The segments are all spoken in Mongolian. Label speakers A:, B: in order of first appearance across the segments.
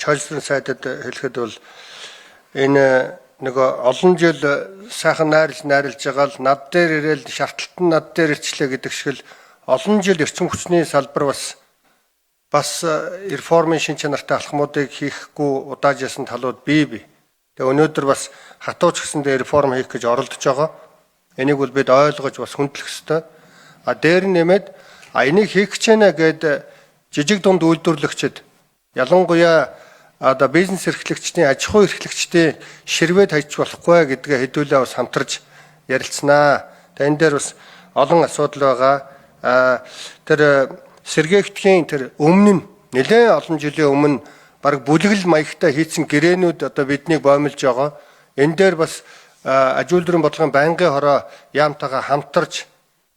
A: чөлсөн сайдад хэлэхэд бол энэ нөгөө олон жил сайхан найрлж байгаа л над дээр ирээл шаардлагатай над дээр ирчлээ гэдэг шиг л олон жил эрчим хүчний салбар бас реформын шин чанартай алхмуудыг хийхгүй удаажсэн талууд бий. Тэгээ өнөөдөр бас хатууч гэсэндээ реформ хийх гэж оролдож байгаа. Энийг бол бид ойлгож бас хүндлэх ёстой. Дээр нь нэмээд энийг хийх гэж байна гэд жижиг дунд үйлдвэрлэгчид ялангуяа бизнес эрхлэгчдийн аж ахуй эрхлэгчдийн ширвээ тавьчих болохгүй гэдгээ хэдүүлээ бас хамтарч ярилцсанаа. Тэгээ энэ дээр бас олон асуудал байгаа. Тэр сэргээгдэхийн тэр өмнө нь нэлээд олон жилийн өмнө бараг бүлэгл маягтай хийсэн гэрээнүүд биднийг боомлж байгаа. Энэ дээр бас аж үйлдвэрийн бодлогын байнгын хороо яамтайгаа хамтарч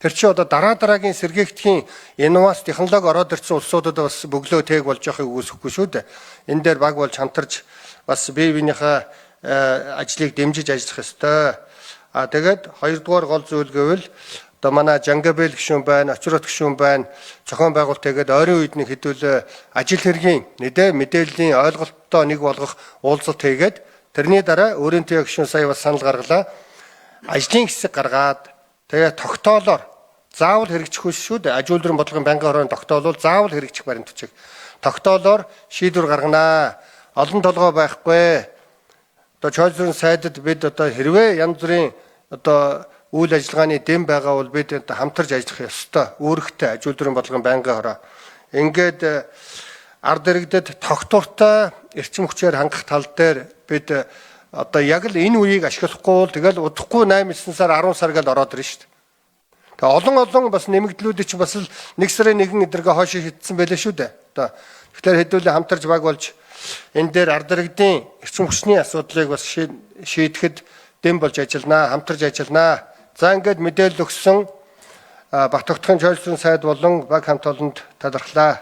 A: тэр чи дараагийн сэргээгдэхийн инновац технологи ороод ирсэн улсуудад бас бөглөө тээг болж явахыг үүсэхгүй шүү дээ. Энэ дээр баг болж хамтарч бас бие биенийхээ ажлыг дэмжиж ажиллах ёстой. Тэгээд хоёрдугаар гол зүйл гэвэл манай Жангабел гишүүн байна, Очрот гишүүн байна, зохион байгуулалт тэгээд ойрын үед нэг хэдүүлээ ажил хэргийн мэдээллийн ойлголттой нэг болгох уулзалт хийгээд тэрний дараа өөрийнхөө гишүүн сая бас санал гаргалаа. Ажлын хэсэг гаргаад тэгээд тогтоолоор заавал хэрэгжих шүү дээ. Аж үйлдвэрийн бодлогын байнгын хорооны тогтоолол заавал хэрэгжих баримт бичиг. Тогтоолоор шийдвэр гарганаа. Олон толгой байхгүй. Чөлсөн сайдад бид хэрвээ янз бүрийн үйл ажиллагааны дэм байгаа бол бид хамтарч ажиллах ёстой. Үүрэгтэй аж үйлдвэрийн бодлогын байнгын хороо. Ингээд ард иргэдэд тогтвортой эрчим хүчээр хангах тал дээр бид яг л энэ үеийг ашиглахгүй бол тэгэл удахгүй 8 сар 10 сар гэж ороод ирнэ шүү дээ. Тэгээ олон бас нэмэгдлүүдийг чинь бас л 1 сарын 1 өдрөг хойш хийдсэн байлээ шүү дээ. Тэгэхээр хэдүүлээ хамтарч баг болж энэ дээр ард иргэдийн эрчим хүчний асуудлыг бас шийдэхэд дэм болж ажилланаа, хамтарч ажилланаа. За ингээд мэдээлэл өгсөн Бат Тогтхон чөлсөн сайд болон баг хамт олонд талархлаа.